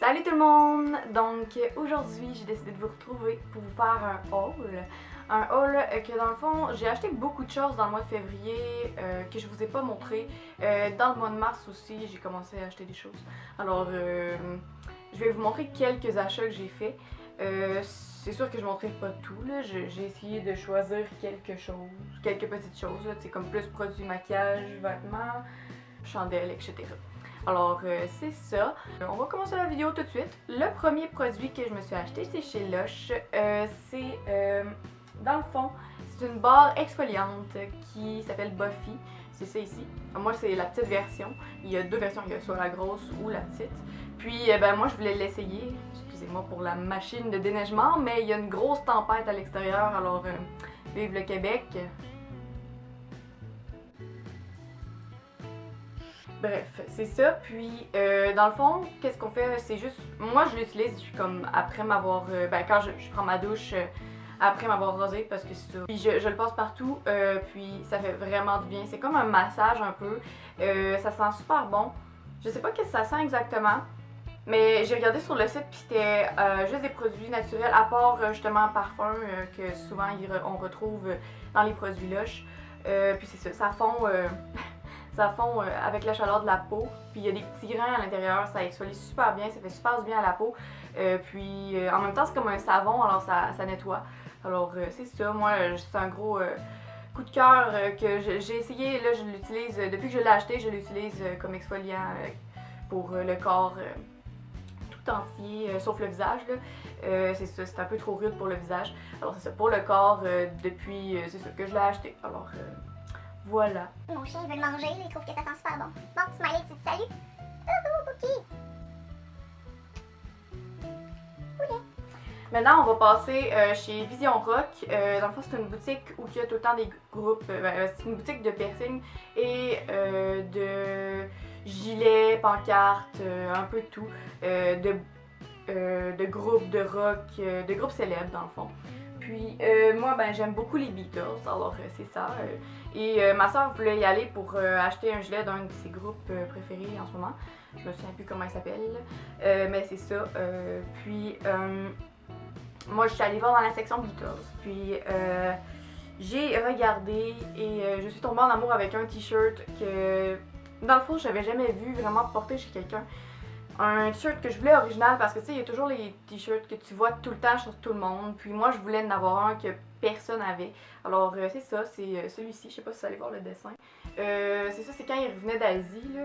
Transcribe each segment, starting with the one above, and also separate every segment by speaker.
Speaker 1: Salut tout le monde! Donc aujourd'hui j'ai décidé de vous retrouver pour vous faire un haul. Un haul que dans le fond j'ai acheté beaucoup de choses dans le mois de février que je vous ai pas montré. Dans le mois de mars aussi j'ai commencé à acheter des choses. Alors je vais vous montrer quelques achats que j'ai fait. C'est sûr que je ne montrerai pas tout là. J'ai essayé de choisir quelques petites choses là, comme plus produits maquillage, vêtements, chandelles, etc. Alors c'est ça. On va commencer la vidéo tout de suite. Le premier produit que je me suis acheté, c'est chez Lush. Dans le fond, c'est une barre exfoliante qui s'appelle Buffy. C'est ça ici. Moi, c'est la petite version. Il y a deux versions, il y a soit la grosse ou la petite. Puis moi, je voulais l'essayer. Excusez-moi pour la machine de déneigement, mais il y a une grosse tempête à l'extérieur, alors vive le Québec. Bref, c'est ça. Puis, dans le fond, qu'est-ce qu'on fait? C'est juste, moi je l'utilise comme après m'avoir, quand je prends ma douche, après m'avoir rosé, parce que c'est ça. Puis je le passe partout, puis ça fait vraiment du bien. C'est comme un massage un peu. Ça sent super bon. Je sais pas qu'est-ce que ça sent exactement, mais j'ai regardé sur le site, puis c'était juste des produits naturels, à part justement parfum que souvent on retrouve dans les produits Lush. Puis c'est ça, ça fond. Ça fond avec la chaleur de la peau, puis il y a des petits grains à l'intérieur, ça exfolie super bien, ça fait super bien à la peau. Puis en même temps, c'est comme un savon, alors ça nettoie. Alors c'est ça, moi c'est un gros coup de cœur que j'ai essayé, là je l'utilise, depuis que je l'ai acheté, je l'utilise comme exfoliant pour le corps tout entier, sauf le visage. C'est ça, c'est un peu trop rude pour le visage. Alors c'est ça, pour le corps, depuis, c'est ça que je l'ai acheté. Alors voilà.
Speaker 2: Mon chien veut le manger, il trouve que ça sent super bon. Bon, Smiley, tu dis salut? Cookie! Poulet!
Speaker 1: Maintenant, on va passer chez Vision Rock. Dans le fond, c'est une boutique où il y a tout le temps des groupes. C'est une boutique de piercing et de gilets, pancartes, un peu de tout. De groupes de rock, de groupes célèbres dans le fond. Puis moi, j'aime beaucoup les Beatles, alors c'est ça. Et ma soeur voulait y aller pour acheter un gilet d'un de ses groupes préférés en ce moment. Je me souviens plus comment il s'appelle, mais c'est ça. Puis moi, je suis allée voir dans la section Beatles. Puis j'ai regardé et je suis tombée en amour avec un t-shirt que, dans le fond, j'avais jamais vu vraiment porter chez quelqu'un. Un t-shirt que je voulais original parce que tu sais, il y a toujours les t-shirts que tu vois tout le temps sur tout le monde. Puis moi, je voulais en avoir un que personne avait. Alors c'est ça, c'est celui-ci. Je sais pas si vous allez voir le dessin. C'est ça, c'est quand il revenait d'Asie, là.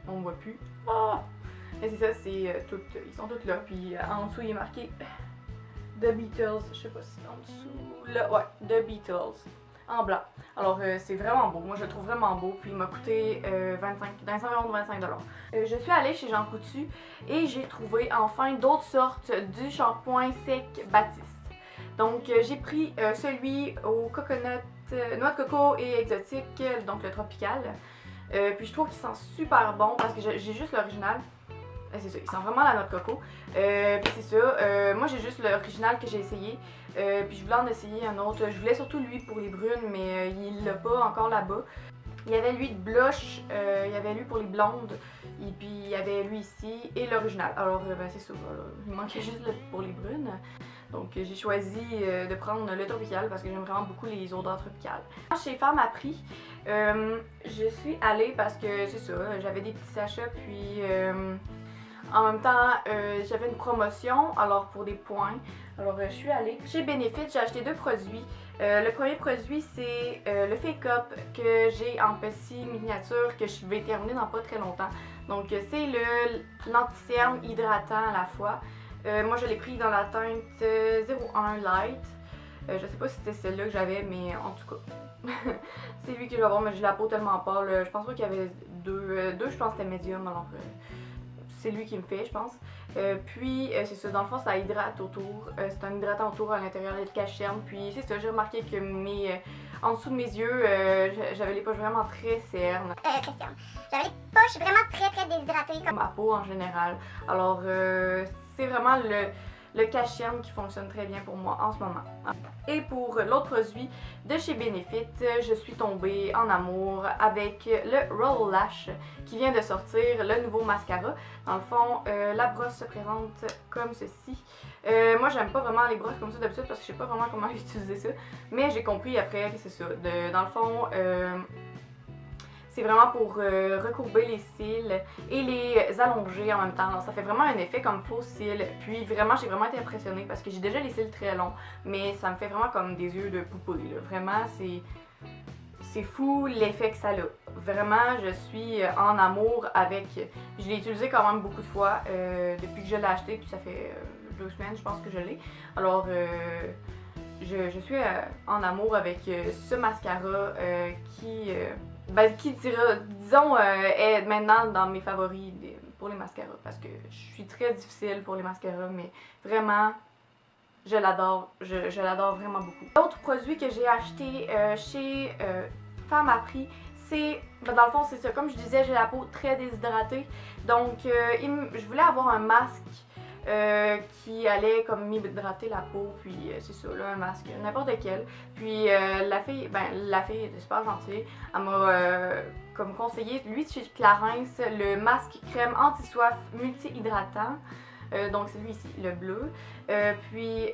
Speaker 1: On voit plus. Ah! Mais c'est ça, c'est tout. Ils sont tous là. Puis en dessous, il est marqué The Beatles. Je sais pas si c'est en dessous. Là, ouais, The Beatles. En blanc. Alors c'est vraiment beau, moi je le trouve vraiment beau, puis il m'a coûté dans les environs de 25$. Je suis allée chez Jean Coutu et j'ai trouvé enfin d'autres sortes du shampoing sec Baptiste. Donc j'ai pris celui au coconut, noix de coco et exotique, donc le tropical. Puis je trouve qu'il sent super bon parce que j'ai juste l'original. C'est ça, il sent vraiment la noix de coco. Puis c'est ça, moi j'ai juste l'original que j'ai essayé. Puis je voulais en essayer un autre. Je voulais surtout lui pour les brunes, mais il l'a pas encore là-bas. Il y avait lui de blush, il y avait lui pour les blondes, et puis il y avait lui ici et l'original. Alors c'est ça, voilà. Il manquait juste pour les brunes. Donc j'ai choisi de prendre le tropical parce que j'aime vraiment beaucoup les odeurs tropicales. Chez Femme à prix, je suis allée parce que c'est ça, j'avais des petits achats, puis en même temps, j'avais une promotion, alors pour des points. Alors je suis allée. Chez Benefit, j'ai acheté deux produits. Le premier produit, c'est le Fake Up que j'ai en petit miniature que je vais terminer dans pas très longtemps. Donc c'est l'anti-cerne hydratant à la fois. Moi je l'ai pris dans la teinte 01 Light. Je sais pas si c'était celle-là que j'avais, mais en tout cas, c'est lui que je vais avoir, mais j'ai la peau tellement pâle. Je pense pas qu'il y avait deux, je pense que c'était médium, alors c'est lui qui me fait, je pense. Puis c'est ça, dans le fond ça hydrate autour, c'est un hydratant autour à l'intérieur des cachernes. Puis c'est ça, j'ai remarqué que en dessous de mes yeux, j'avais les poches vraiment très cernes.
Speaker 2: Question. J'avais les poches vraiment très déshydratées.
Speaker 1: Comme ma peau en général. Alors c'est vraiment le Cache-Cerne qui fonctionne très bien pour moi en ce moment. Et pour l'autre produit de chez Benefit, je suis tombée en amour avec le Roll Lash qui vient de sortir, le nouveau mascara. Dans le fond, la brosse se présente comme ceci. Moi, j'aime pas vraiment les brosses comme ça d'habitude parce que je sais pas vraiment comment utiliser ça. Mais j'ai compris après que c'est ça. Dans le fond, c'est vraiment pour recourber les cils et les allonger en même temps. Alors, ça fait vraiment un effet comme faux cils. Puis vraiment, j'ai vraiment été impressionnée parce que j'ai déjà les cils très longs. Mais ça me fait vraiment comme des yeux de poupée, là. Vraiment, c'est fou l'effet que ça a. Vraiment, je suis en amour avec... Je l'ai utilisé quand même beaucoup de fois depuis que je l'ai acheté. Puis ça fait 2 semaines, je pense que je l'ai. Alors... Je suis en amour avec ce mascara qui disons, est maintenant dans mes favoris pour les mascaras parce que je suis très difficile pour les mascaras, mais vraiment, je l'adore. Je l'adore vraiment beaucoup. L'autre produit que j'ai acheté chez Femme à Prix, c'est, dans le fond, c'est ça. Comme je disais, j'ai la peau très déshydratée, donc je voulais avoir un masque qui allait comme m'hydrater la peau, puis c'est ça, là, un masque, n'importe lequel. Puis la fille était super gentille, elle m'a comme conseillé, lui chez Clarins, le masque crème anti-soif multi-hydratant. Donc c'est lui ici, le bleu. Puis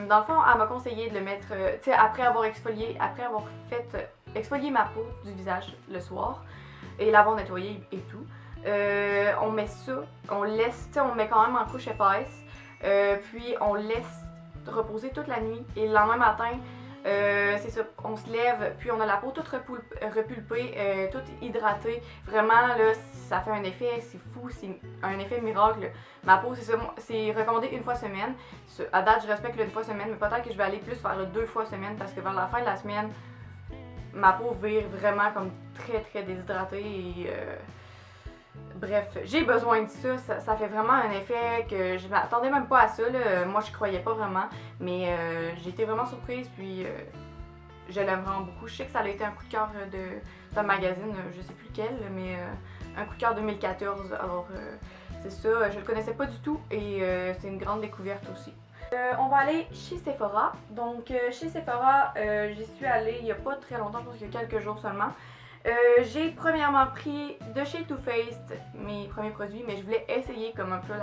Speaker 1: dans le fond, elle m'a conseillé de le mettre, tu sais, après avoir fait exfolier ma peau du visage le soir et l'avoir nettoyé et tout. On met ça, on met quand même en couche épaisse, puis on laisse reposer toute la nuit et le lendemain matin, c'est ça, on se lève, puis on a la peau toute repulpée, toute hydratée. Vraiment, là, ça fait un effet, c'est fou, c'est un effet miracle. Ma peau, c'est ça, c'est recommandé 1 fois semaine. À date, je respecte le 1 fois semaine, mais peut-être que je vais aller plus vers le 2 fois semaine parce que vers la fin de la semaine, ma peau vire vraiment comme très très déshydratée et... Bref, j'ai besoin de ça. Ça fait vraiment un effet que je m'attendais même pas à ça, là. Moi, je croyais pas vraiment, mais j'ai été vraiment surprise, puis je l'aime vraiment beaucoup. Je sais que ça a été un coup de cœur d'un magazine, je sais plus lequel, mais un coup de cœur 2014, alors c'est ça, je le connaissais pas du tout et c'est une grande découverte aussi. On va aller chez Sephora. Donc chez Sephora, j'y suis allée il y a pas très longtemps, je pense qu'il y a quelques jours seulement. J'ai premièrement pris de chez Too Faced mes premiers produits, mais je voulais essayer comme un peu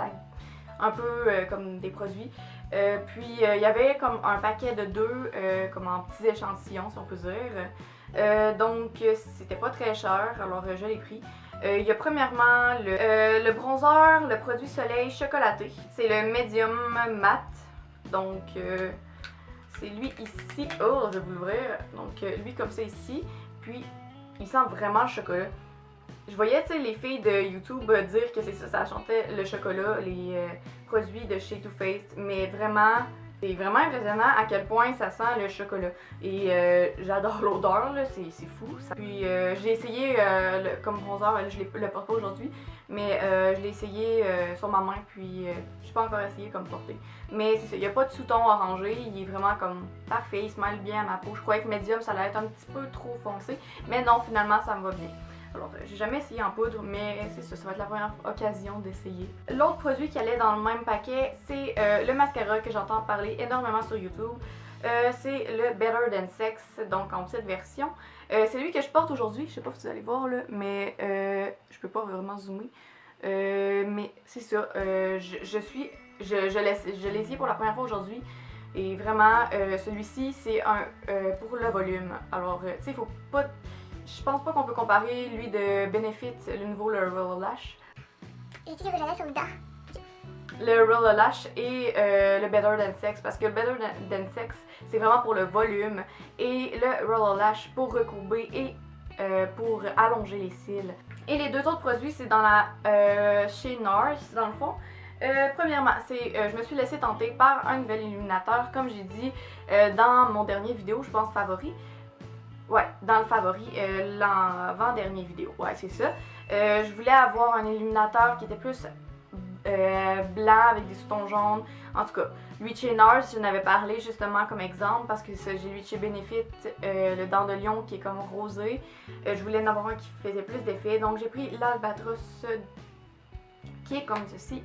Speaker 1: comme des produits. Puis il y avait comme un paquet de 2, comme en petits échantillons si on peut dire. Donc c'était pas très cher, alors je l'ai pris. Il y a premièrement le bronzer, le produit soleil chocolaté. C'est le Medium Matte. Donc c'est lui ici. Oh, je vais vous l'ouvrir. Donc lui comme ça ici. Puis il sent vraiment le chocolat. Je voyais, tu sais, les filles de YouTube dire que c'est ça, ça chantait le chocolat, les produits de chez Too Faced, mais vraiment, c'est vraiment impressionnant à quel point ça sent le chocolat. Et j'adore l'odeur, là, c'est fou. Ça. Puis j'ai essayé comme bronzer, je le porte pas aujourd'hui, mais je l'ai essayé sur ma main, puis je n'ai pas encore essayé comme porter. Mais c'est ça, il n'y a pas de sous-ton orangé, il est vraiment comme parfait, il se mêle bien à ma peau. Je croyais que médium ça allait être un petit peu trop foncé, mais non, finalement ça me va bien. Alors, j'ai jamais essayé en poudre, mais c'est ça, ça va être la première occasion d'essayer. L'autre produit qui allait dans le même paquet, c'est le mascara que j'entends parler énormément sur YouTube. C'est le Better Than Sex, donc en petite version. C'est lui que je porte aujourd'hui, je sais pas si vous allez voir là, mais je peux pas vraiment zoomer. Mais c'est ça, je l'ai essayé pour la première fois aujourd'hui. Et vraiment, celui-ci, c'est un pour le volume. Alors, tu sais, il faut pas... Je pense pas qu'on peut comparer lui de Benefit, le nouveau, le Roller Lash.
Speaker 2: J'ai dit que j'allais sur le dent.
Speaker 1: Le Roller Lash et le Better Than Sex, parce que le Better Than Sex, c'est vraiment pour le volume, et le Roller Lash pour recourber et pour allonger les cils. Et les 2 autres produits, c'est dans la chez NARS, dans le fond. Premièrement, je me suis laissée tenter par un nouvel illuminateur, comme j'ai dit dans mon dernier vidéo, je pense favori. Ouais, dans le favori, l'avant-dernière vidéo, ouais, c'est ça. Je voulais avoir un illuminateur qui était plus blanc avec des sous-tons jaunes. En tout cas, lui chez NARS, j'en avais parlé justement comme exemple parce que j'ai lui chez Benefit, le dent de lion qui est comme rosé. Je voulais en avoir un qui faisait plus d'effet, donc j'ai pris l'Albatros qui est comme ceci.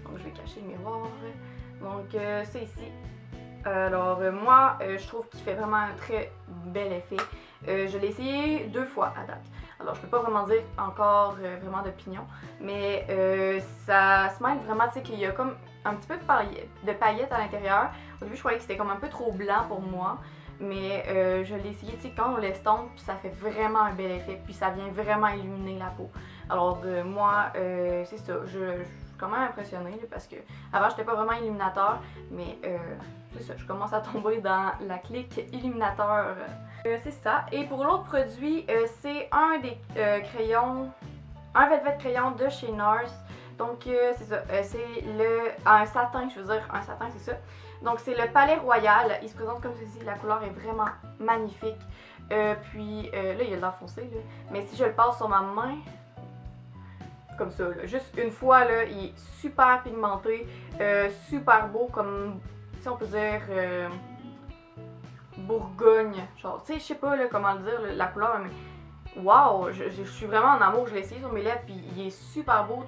Speaker 1: Donc je vais cacher le miroir. Donc c'est ici. Alors moi, je trouve qu'il fait vraiment un très bel effet. Je l'ai essayé 2 fois à date. Alors je peux pas vraiment dire encore vraiment d'opinion, mais ça se mêle vraiment, tu sais qu'il y a comme un petit peu de paillettes à l'intérieur. Au début je croyais que c'était comme un peu trop blanc pour moi, mais je l'ai essayé, tu sais, quand on l'estompe, ça fait vraiment un bel effet, puis ça vient vraiment illuminer la peau. Alors moi, c'est ça, je suis quand même impressionnée là, parce que avant j'étais pas vraiment illuminateur, mais c'est ça, je commence à tomber dans la clique illuminateur. C'est ça. Et pour l'autre produit, c'est un des crayons, un velvet crayon de chez NARS. Donc c'est ça, c'est un satin, je veux dire, un satin c'est ça. Donc c'est le Palais Royal, il se présente comme ceci, la couleur est vraiment magnifique. Puis là il y a de l'air foncé, là. Mais si je le passe sur ma main, comme ça, là, juste une fois, là, il est super pigmenté, super beau, comme si on peut dire Bourgogne, genre, tu sais, je sais pas là, comment le dire, la couleur, mais waouh, je suis vraiment en amour, je l'ai essayé sur mes lèvres, puis il est super beau,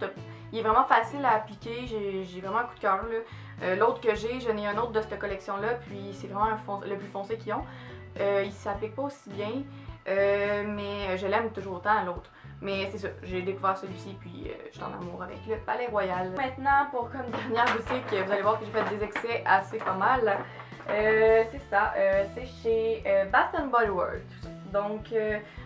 Speaker 1: il est vraiment facile à appliquer, j'ai vraiment un coup de cœur là. L'autre que j'ai, j'en ai un autre de cette collection-là, puis c'est vraiment le plus foncé qu'ils ont. Il s'applique pas aussi bien, mais je l'aime toujours autant l'autre. Mais c'est ça, j'ai découvert celui-ci, puis je suis en amour avec le Palais Royal. Maintenant, pour comme dernière boutique, vous allez voir que j'ai fait des excès assez pas mal. C'est ça, c'est chez Bath & Body Works. Donc,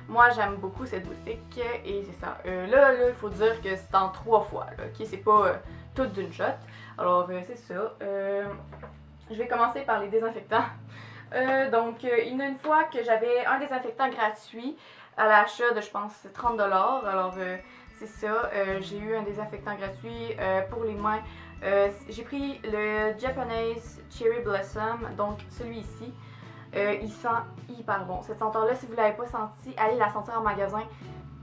Speaker 1: moi j'aime beaucoup cette boutique et c'est ça. Là, il faut dire que c'est en 3 fois, là, ok? C'est pas tout d'une shot. Alors, c'est ça. Je vais commencer par les désinfectants. Donc, il y a une fois que j'avais un désinfectant gratuit à l'achat de, je pense, 30$. Alors, c'est ça. J'ai eu un désinfectant gratuit pour les mains. J'ai pris le Japanese Cherry Blossom, donc celui-ci. Il sent hyper bon. Cette senteur-là, si vous ne l'avez pas senti, allez la sentir en magasin.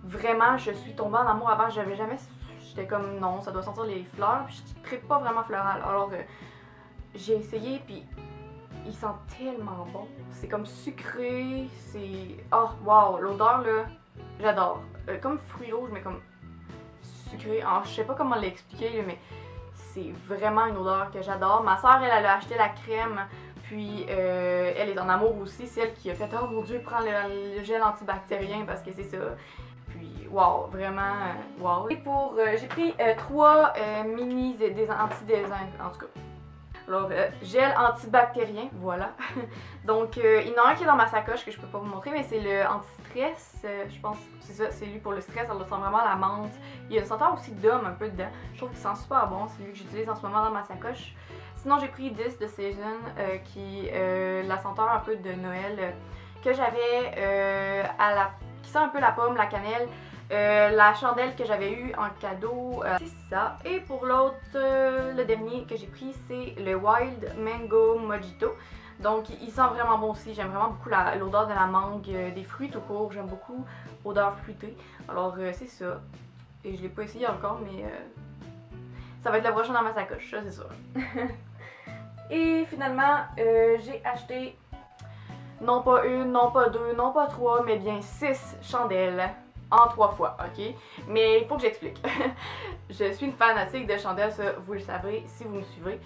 Speaker 1: Vraiment, je suis tombée en amour avant. J'avais jamais. J'étais comme non, ça doit sentir les fleurs. Puis je ne tripe pas vraiment floral. Alors, j'ai essayé, puis il sent tellement bon. C'est comme sucré. C'est. Oh, wow! L'odeur, là, j'adore. Comme fruits rouges, mais comme sucré. Alors, je sais pas comment l'expliquer, là, mais c'est vraiment une odeur que j'adore. Ma soeur, elle a acheté la crème, puis elle est en amour aussi. C'est elle qui a fait « Oh mon Dieu, prends le gel antibactérien parce que c'est ça. » Puis wow, vraiment wow. Et pour, j'ai pris 3 mini anti-désinfectants, en tout cas. Alors, gel antibactérien, voilà. Donc, il y en a un qui est dans ma sacoche que je peux pas vous montrer, mais c'est le anti-stress. Je pense c'est ça, c'est lui pour le stress. Ça sent vraiment la menthe. Il y a une senteur aussi d'homme un peu dedans. Je trouve qu'il sent super bon. C'est lui que j'utilise en ce moment dans ma sacoche. Sinon, j'ai pris This de Season, qui la senteur un peu de Noël, que j'avais qui sent un peu la pomme, la cannelle. La chandelle que j'avais eue en cadeau, c'est ça. Et pour l'autre, le dernier que j'ai pris, c'est le Wild Mango Mojito. Donc il sent vraiment bon aussi. J'aime vraiment beaucoup l'odeur de la mangue, des fruits tout court. J'aime beaucoup l'odeur fruitée. Alors c'est ça. Et je l'ai pas essayé encore, mais ça va être le prochain dans ma sacoche, ça c'est sûr. Et finalement, j'ai acheté non pas une, non pas 2, non pas 3, mais bien 6 chandelles. En 3 fois, ok? Mais il faut que j'explique. Je suis une fanatique de chandelles, ça, vous le savez si vous me suivez.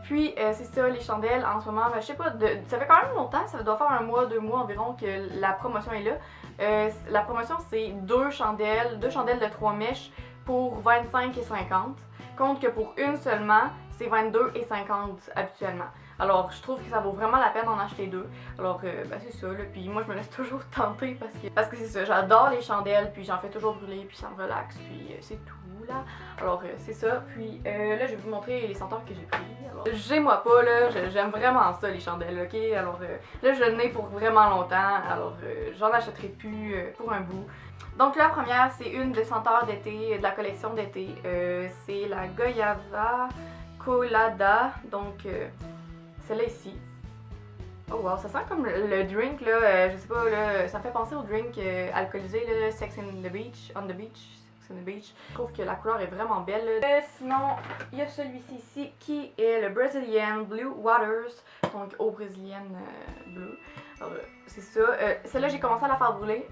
Speaker 1: Puis c'est ça, les chandelles, en ce moment, je sais pas, ça fait quand même longtemps, ça doit faire 1 mois, 2 mois environ que la promotion est là. La promotion, c'est 2 chandelles de 3 mèches pour 25,50$. Compte que pour une seulement, c'est 22,50$ habituellement. Alors, je trouve que ça vaut vraiment la peine d'en acheter 2. Alors, ben c'est ça, là. Puis moi, je me laisse toujours tenter parce que c'est ça, j'adore les chandelles, puis j'en fais toujours brûler, puis ça me relaxe, puis c'est tout, là. Alors, c'est ça. Puis là, je vais vous montrer les senteurs que j'ai pris. Alors, gênez-moi pas, là, j'aime vraiment ça, les chandelles, ok? Alors, là, je l'ai pour vraiment longtemps, alors j'en achèterai plus pour un bout. Donc, la première, c'est une des senteurs d'été, de la collection d'été. C'est la Goyava Colada, donc celle-là ici. Oh wow, ça sent comme le drink là, je sais pas là, ça me fait penser au drink alcoolisé là, Sex on the Beach. Je trouve que la couleur est vraiment belle. Sinon, il y a celui-ci ici qui est le Brazilian Blue Waters, donc eau brésilienne bleue. Alors c'est ça. Celle-là j'ai commencé à la faire brûler.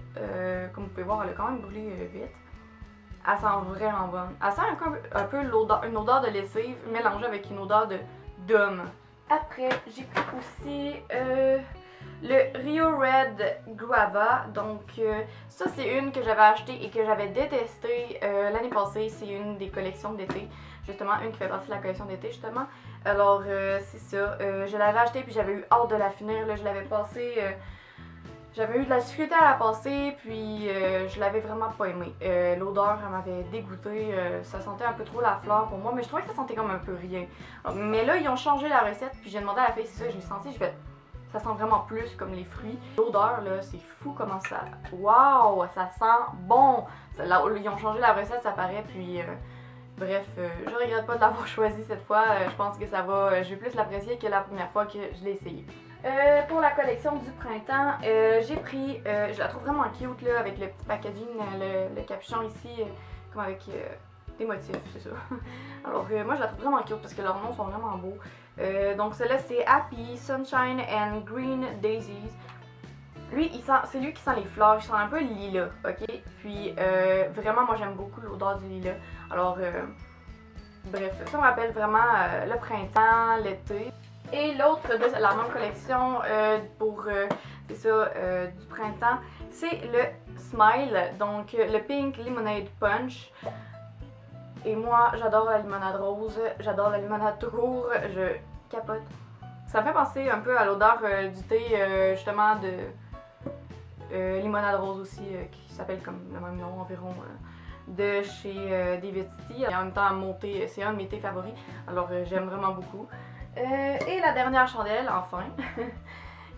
Speaker 1: Comme vous pouvez voir, elle a quand même brûlé vite. Elle sent vraiment bonne. Elle sent un peu une odeur de lessive mélangée avec une odeur d'homme. Après, j'ai pris aussi le Rio Red Guava. Donc, ça, c'est une que j'avais achetée et que j'avais détestée l'année passée. C'est une des collections d'été. Justement, une qui fait partie de la collection d'été, justement. Alors, c'est ça. Je l'avais achetée puis j'avais eu hâte de la finir. Là, je l'avais passée. J'avais eu de la difficulté à la passer, puis je l'avais vraiment pas aimée. L'odeur, elle m'avait dégoûtée. Ça sentait un peu trop la fleur pour moi, mais je trouvais que ça sentait comme un peu rien. Mais là, ils ont changé la recette, puis j'ai demandé à la fille, c'est ça, j'ai senti, j'ai fait, ça sent vraiment plus comme les fruits. L'odeur, là, c'est fou comment ça... Waouh, ça sent bon! Ils ont changé la recette, ça paraît, puis... Bref, je regrette pas de l'avoir choisi cette fois. Je pense que ça va... je vais plus l'apprécier que la première fois que je l'ai essayé. Pour la collection du printemps, j'ai pris, je la trouve vraiment cute là, avec le petit packaging, le capuchon ici, comme avec des motifs, c'est ça. Alors moi je la trouve vraiment cute parce que leurs noms sont vraiment beaux. Donc celle-là c'est Happy, Sunshine and Green Daisies. Lui, c'est lui qui sent les fleurs, il sent un peu le lilas, ok? Puis vraiment moi j'aime beaucoup l'odeur du lilas. Alors bref, ça me rappelle vraiment le printemps, l'été. Et l'autre de la même collection pour c'est ça, du printemps, c'est le Smile, donc le Pink Lemonade Punch. Et moi, j'adore la limonade rose, j'adore la limonade tout court, je capote. Ça me fait penser un peu à l'odeur du thé, justement, de limonade rose aussi, qui s'appelle comme le même nom environ. De chez David City. Et en même temps, c'est un de mes thés favoris, alors j'aime vraiment beaucoup. Et la dernière chandelle, enfin,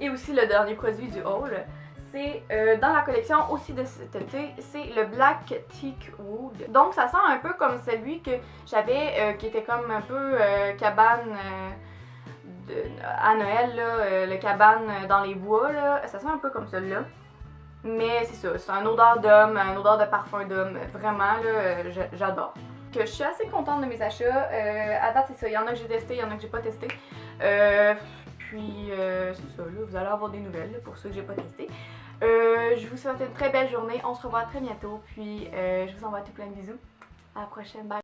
Speaker 1: et aussi le dernier produit du haul, c'est dans la collection aussi de cet été, c'est le Black Teak Wood. Donc ça sent un peu comme celui que j'avais, qui était comme un peu cabane à Noël, là, le cabane dans les bois, là. Ça sent un peu comme celui-là. Mais c'est ça, c'est une odeur d'homme, une odeur de parfum d'homme, vraiment, là, j'adore. Que je suis assez contente de mes achats. À date, c'est ça. Il y en a que j'ai testé, il y en a que j'ai pas testé. Puis, c'est ça, là, vous allez avoir des nouvelles là, pour ceux que j'ai pas testé. Je vous souhaite une très belle journée. On se revoit très bientôt. Puis, je vous envoie tout plein de bisous. À la prochaine. Bye.